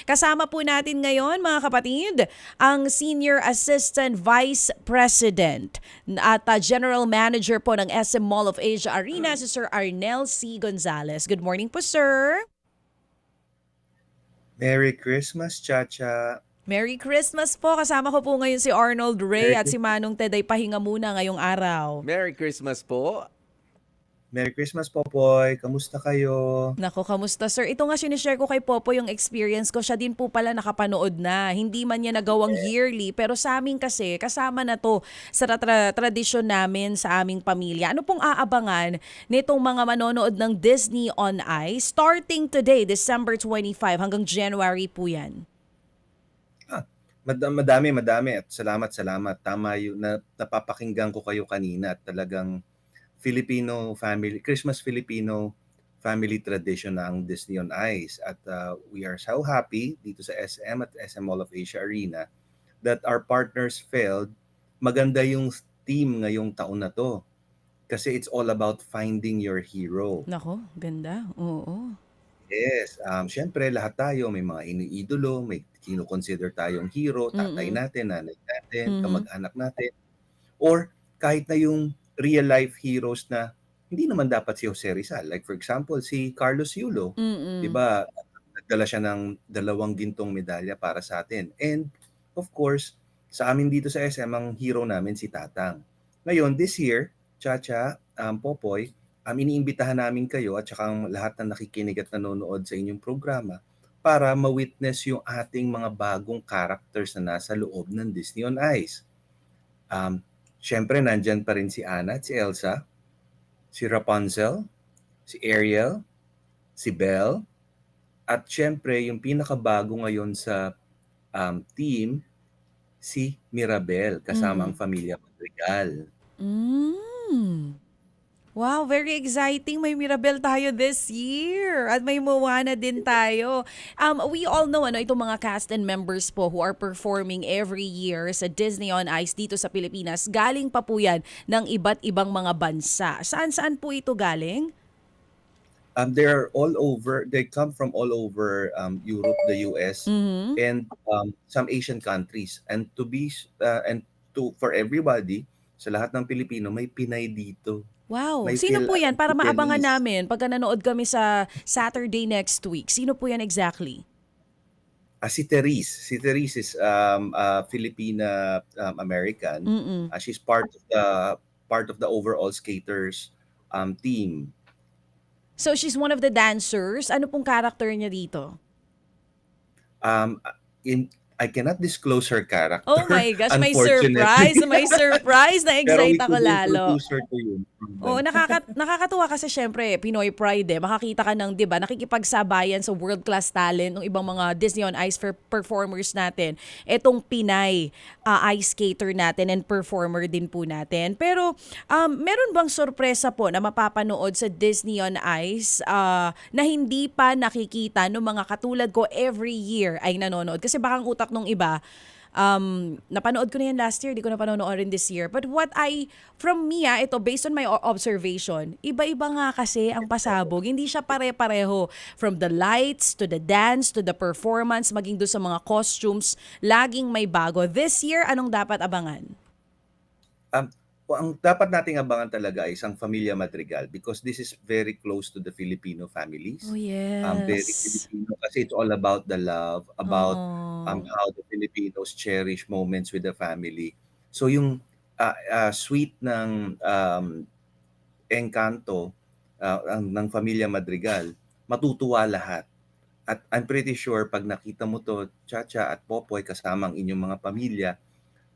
Kasama po natin ngayon mga kapatid ang Senior Assistant Vice President at General Manager po ng SM Mall of Asia Arena, si Sir Arnel C. Gonzalez. Good morning po, sir. Merry Christmas, Chacha. Merry Christmas po. Kasama ko po ngayon si Arnold Ray Merry, at si Manong Ted ay pahinga muna ngayong araw. Merry Christmas po. Merry Christmas, Popoy. Kamusta kayo? Nako, kamusta sir? Ito nga sinishare ko kay Popo yung experience ko. Siya din po pala nakapanood na. Hindi man niya nagawang yearly, pero sa amin kasi, kasama na to sa tradisyon namin sa aming pamilya. Ano pong aabangan nitong mga manonood ng Disney on Ice? Starting today, December 25 hanggang January po yan. Madami. At salamat. Tama yung napapakinggan ko kayo kanina at talagang Christmas Filipino family tradition na ang Disney on Ice. At we are so happy dito sa SM at SM Mall of Asia Arena that our partners felt maganda yung theme ngayong taon na to. Kasi it's all about finding your hero. Nako, ganda. Oo. Yes, siyempre lahat tayo may mga iniidolo, may kino-consider tayong hero, tatay Mm-mm. natin, nanay natin, Mhm. kamag-anak natin, or kahit na yung real life heroes na hindi naman dapat si Jose Rizal. Like for example, si Carlos Yulo, 'di Mm-mm. ba? Nagdala siya ng 2 gintong medalya para sa atin. And of course, sa amin dito sa SM, ang hero namin si Tatang. Ngayon, this year, Chacha, Popoy, iniimbitahan namin kayo at saka ang lahat na nakikinig at nanonood sa inyong programa para ma-witness yung ating mga bagong characters na nasa loob ng Disney on Ice. Siyempre, nandyan pa rin si Anna at si Elsa, si Rapunzel, si Ariel, si Belle, at siyempre, yung pinakabago ngayon sa team, si Mirabel, kasama ang Mm. Familia Madrigal. Mm. Wow, very exciting. May Mirabel tayo this year. At may Moana din tayo. We all know itong mga cast and members po who are performing every year sa Disney on Ice dito sa Pilipinas. Galing pa po yan ng iba't ibang mga bansa. Saan-saan po ito galing? They're all over. They come from all over Europe, the US, Mhm. and some Asian countries. And for everybody, sa lahat ng Pilipino, may Pinay dito. Wow. May Sino po yan para maabangan Philippines. namin pagka nanood kami sa Saturday next week? Sino po yan exactly? Si Therese. Si Therese is Filipina American. Mm-mm. She's part of the overall skaters team. So she's one of the dancers. Ano pong character niya dito? Um, I cannot disclose her character, Oh my gosh, may unfortunately. surprise, may surprise. Pero Na-excite we ako could lalo. introduce her to you. Oo, nakakatuwa kasi syempre, Pinoy Pride Makakita ka ng, 'di ba, nakikipagsabayan sa world-class talent ng ibang mga Disney on Ice performers natin. Etong Pinay ice skater natin and performer din po natin. Pero meron bang sorpresa po na mapapanood sa Disney on Ice na hindi pa nakikita ng mga katulad ko every year ay nanonood? Kasi baka ang utak nung iba, napanood ko na yan last year, di ko na panonoorin this year. But from me, ito, based on my observation, iba-iba nga kasi ang pasabog. Hindi siya pare-pareho. From the lights, to the dance, to the performance, maging doon sa mga costumes, laging may bago. This year, anong dapat abangan? Um, ang dapat nating abangan talaga ay isang Familia Madrigal because this is very close to the Filipino families. Oh, Very yes. Filipino kasi it's all about the love, about Oo. how the Filipinos cherish moments with the family. So yung sweet ng engkanto ng Familia Madrigal, matutuwa lahat. At I'm pretty sure pag nakita mo to, Chacha at Popoy kasama ang inyong mga pamilya,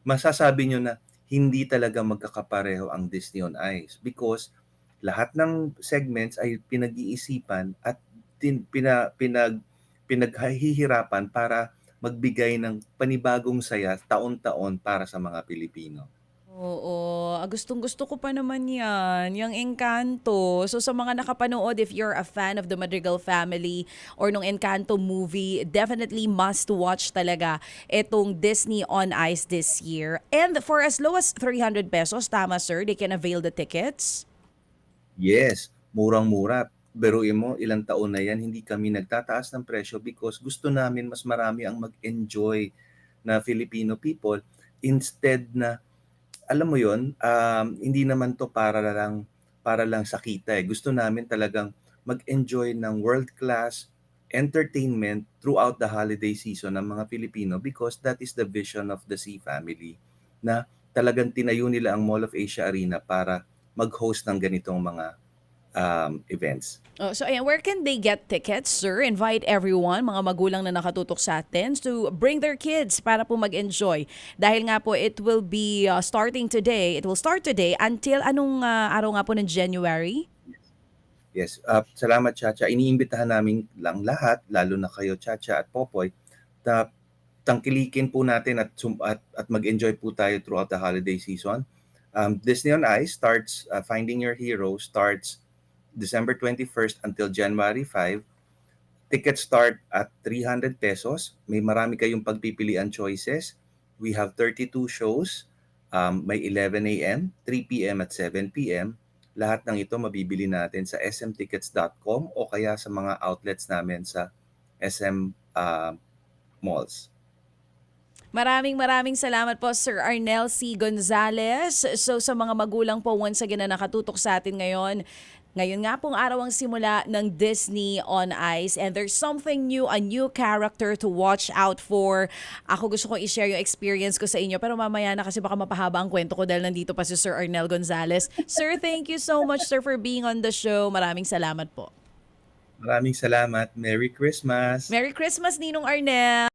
masasabi nyo na hindi talaga magkakapareho ang Disney on Ice because lahat ng segments ay pinag-iisipan at pinaghihirapan para magbigay ng panibagong saya taon-taon para sa mga Pilipino. Oo, gustong-gusto ko pa naman 'yan, yung Encanto. So sa mga nakapanood, if you're a fan of the Madrigal family or nung Encanto movie, definitely must watch talaga itong Disney on Ice this year. And for as low as 300 pesos, tama sir, they can avail the tickets. Yes, murang-mura. biruin mo ilang taon na 'yan hindi kami nagtataas ng presyo because gusto namin mas marami ang mag-enjoy na Filipino people instead na alam mo 'yun, hindi naman 'to para lang sa kita, eh. Gusto namin talagang mag-enjoy ng world-class entertainment throughout the holiday season ng mga Filipino because that is the vision of the Sea family na talagang tinayo nila ang Mall of Asia Arena para mag-host ng ganitong mga, events. Oh, so ayan, where can they get tickets, sir? Invite everyone, mga magulang na nakatutok sa atin, to bring their kids para po mag-enjoy. Dahil nga po, it will be starting today. It will start today until anong araw nga po ng January? Yes, salamat Chacha. Iniimbitahan namin lang lahat, lalo na kayo Chacha at Popoy, na tangkilikin po natin at mag-enjoy po tayo throughout the holiday season. Disney on Ice starts, Finding Your Hero starts December 21st until January 5. Tickets start at 300 pesos. May marami kayong pagpipilian choices. We have 32 shows. May 11 a.m., 3 p.m. at 7 p.m. Lahat ng ito mabibili natin sa smtickets.com o kaya sa mga outlets namin sa SM malls. Maraming salamat po, Sir Arnel C. Gonzalez. So sa mga magulang po, once again na nakatutok sa atin ngayon, ngayon nga pong araw ang simula ng Disney on Ice and there's something new, a new character to watch out for. Ako gusto ko i-share yung experience ko sa inyo pero mamaya na kasi baka mapahaba ang kwento ko dahil nandito pa si Sir Arnel Gonzalez. Sir, thank you so much, sir, for being on the show. Maraming salamat po. Maraming salamat. Merry Christmas! Merry Christmas, Ninong Arnel!